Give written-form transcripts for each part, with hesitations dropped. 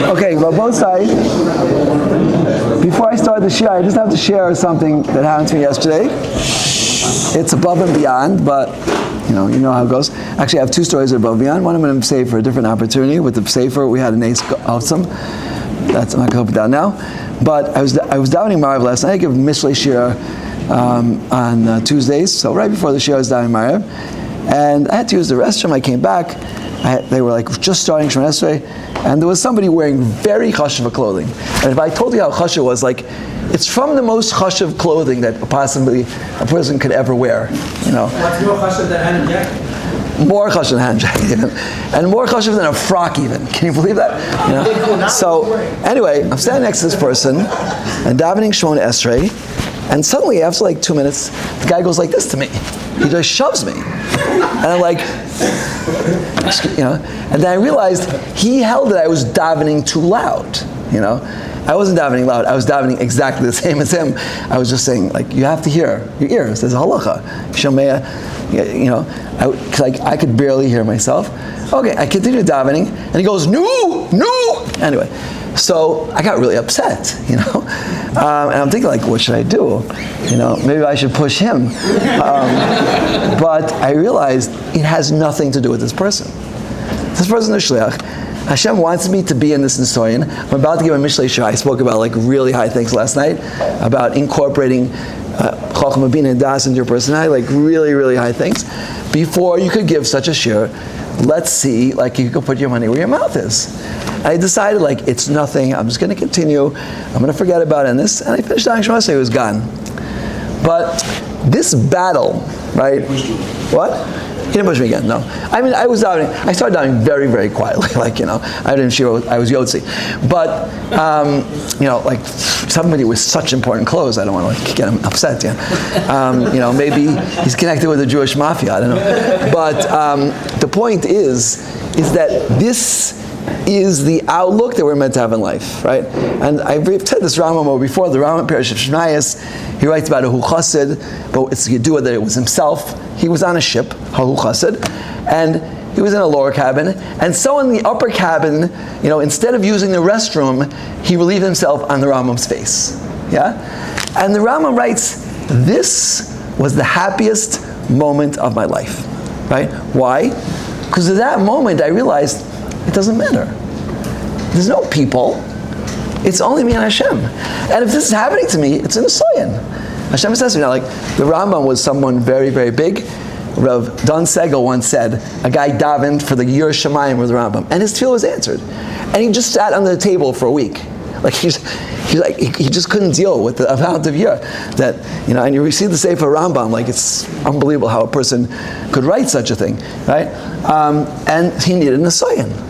Okay, Rabosai, before I start the share, I just have to share something that happened to me yesterday. It's above and beyond, but you know how it goes. Actually, I have two stories above and beyond. One I'm going to save for a different opportunity. With the Sefer, we had an ace awesome. That's I'm not going to put down now. But I was davening Mariv last night. I give Mishlei Shir on Tuesdays. So right before the shir, I was davening Mariv, and I had to use the restroom. I came back. They were like just starting Shmoneh Esreh, and there was somebody wearing very chashuv clothing. And if I told you how chashuv was, like, it's from the most chashuv clothing that possibly a person could ever wear. You know. What's more chashuv than hand jacket? More chashuv than hand jacket, even, and more chashuv than a frock, even. Can you believe that? You know? So anyway, I'm standing next to this person and davening Shmoneh Esreh, and suddenly after like 2 minutes, the guy goes like this to me. He just shoves me. And I'm like, and then I realized he held that I was davening too loud, I wasn't davening loud, I was davening exactly the same as him. I was just saying, like, you have to hear your ears, there's a halacha. Shmoneh, I could barely hear myself. Okay, I continued davening, and he goes, no! Anyway, so I got really upset, and I'm thinking, like, what should I do? Maybe I should push him. But I realized it has nothing to do with this person. This person is shliach. Hashem wants me to be in this nisoyin. I'm about to give a Mishlei Shir. I spoke about like really high things last night, about incorporating Chachma Bina and Das into your personality, like really, really high things. Before you could give such a shir, let's see, like, you could put your money where your mouth is. I decided, like, it's nothing. I'm just going to continue. I'm going to forget about it. And I finished davening Shmoneh Esreh. It was gone. But this battle, right? What? He didn't push me again. No. I mean, I started davening very, very quietly. Like, I didn't share. I was Yotzi. But like somebody with such important clothes, I don't want to get him upset. Yeah. Maybe he's connected with the Jewish mafia. I don't know. But the point is that this is the outlook that we're meant to have in life, right? And I've said this Rambam before, the Rambam Parish of Shnayas, he writes about a Hu Chassid, but it's Yedua that it was himself. He was on a ship, Hu Chassid, and he was in a lower cabin, and so in the upper cabin, instead of using the restroom, he relieved himself on the Rambam's face, yeah? And the Rambam writes, this was the happiest moment of my life, right? Why? Because at that moment, I realized, it doesn't matter. There's no people. It's only me and Hashem. And if this is happening to me, it's in a soyin. Hashem says to me, like, the Rambam was someone very, very big. Rav Don Segel once said, a guy davened for the year Shemayim with the Rambam, and his tefillah was answered. And he just sat under the table for a week. Like, he just couldn't deal with the amount of year that, and you receive the Sefer Rambam, like, it's unbelievable how a person could write such a thing, right? And he needed a nisayon.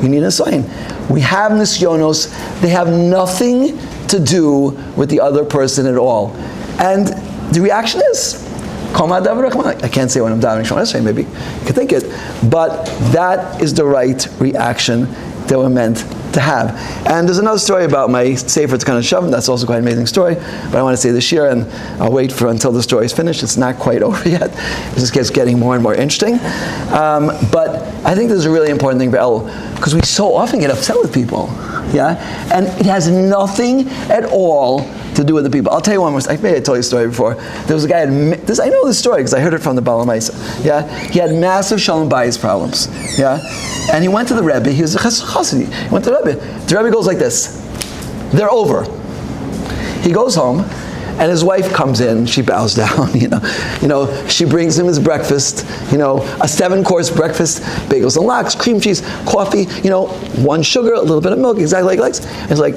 You need a nisayon. We have nisyonos, they have nothing to do with the other person at all. And the reaction is, I can't say when I'm davening Shmoneh Esreh, maybe you can think it, but that is the right reaction that we're meant to have. And there's another story about my Sefer T'kan Shavim. That's also quite an amazing story, but I want to say this year, and I'll wait until the story is finished. It's not quite over yet. It just gets getting more and more interesting. But I think this is a really important thing for El, because we so often get upset with people, yeah? And it has nothing at all to do with the people. I'll tell you one more. I told you a story before. There was a guy. I know this story because I heard it from the Bala Maisa. Yeah, he had massive shalom bayis problems. Yeah, and he went to the Rebbe. He was a chassid. He went to the Rebbe. The Rebbe goes like this: "They're over." He goes home, and his wife comes in. She bows down. She brings him his breakfast. A 7-course breakfast: bagels and lox, cream cheese, coffee. 1 sugar, a little bit of milk, exactly like he likes. It's like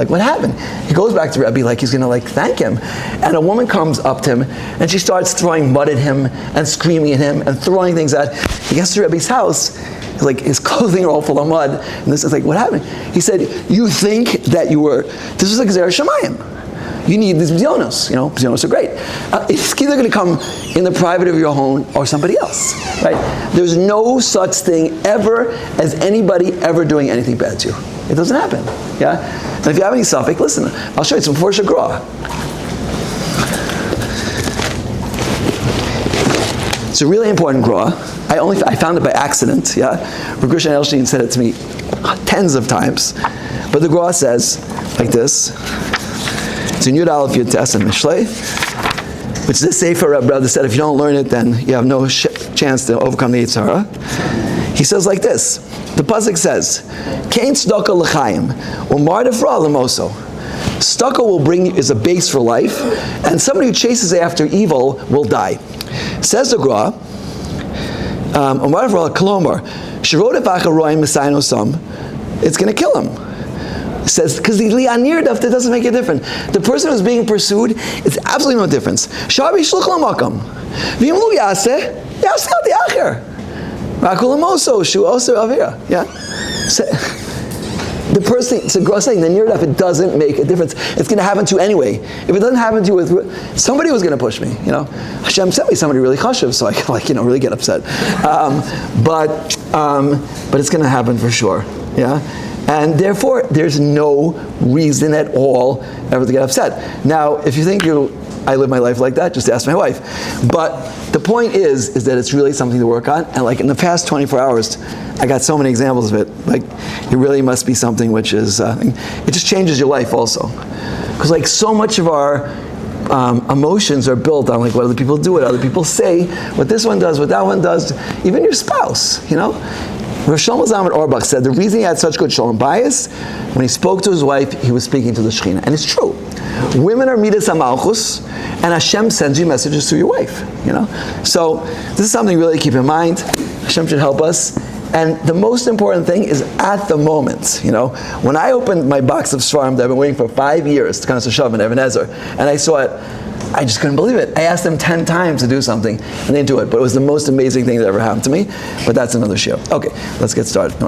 what happened? He goes back to Rebbe like he's going to thank him. And a woman comes up to him and she starts throwing mud at him and screaming at him and throwing things at him. He gets to Rebbe's house, his clothing are all full of mud. And this is what happened? He said, you think that this was like Zera Shemayim. You need these bzionos. Bzionos are great. It's either going to come in the private of your home or somebody else, right? There's no such thing ever as anybody ever doing anything bad to you. It doesn't happen, yeah? And if you have any suffix, listen, I'll show you some for Shagra. It's a really important Gra. I found it by accident, yeah? Rav Gershon Edelstein said it to me tens of times. But the Gra says, like this, it's in Yud Aleph Yud Tes and Mishlei, which this Sefer Reb Brother said, if you don't learn it, then you have no chance to overcome the Yetzer Hara. He says like this, the Pasuk says, Kain tzedakah l'chaim, u'mar defra l'moso. Tzedakah is a base for life, and somebody who chases after evil will die. Says the Gra, u'mar defra l'kolomar, shirot efacha roim m'sayin osam, it's going to kill him. It says, because the li'anir daf, that doesn't make a difference. The person who's being pursued, it's absolutely no difference. Shabi shluch l'makam. V'imlu yaseh, yaseh al di'acher. Rakulamoso, shu oser avira. Yeah? The person, it's a gross saying, the near daf, it doesn't make a difference. It's going to happen to you anyway. If it doesn't happen to you with, somebody was going to push me, you know. Hashem sent me somebody really chashuv, so I can, really get upset. But it's going to happen for sure. Yeah? And therefore, there's no reason at all ever to get upset. Now, if you think I live my life like that, just ask my wife. But the point is that it's really something to work on. And like in the past 24 hours, I got so many examples of it. Like, it really must be something which is, it just changes your life also. Because like so much of our emotions are built on like what other people do, what other people say, what this one does, what that one does, even your spouse, you know? Rav Shlomo Zalman Auerbach said the reason he had such good shalom bayis, when he spoke to his wife, he was speaking to the Shekhinah. And it's true. Women are midas hamalchus, and Hashem sends you messages through your wife. You know? So this is something really to keep in mind. Hashem should help us. And the most important thing is at the moment. You know, when I opened my box of Svarim that I've been waiting for 5 years to come to Shav and Even Ezer, and I saw it, I just couldn't believe it. I asked them 10 times to do something, and they didn't do it. But it was the most amazing thing that ever happened to me. But that's another show. Okay, let's get started.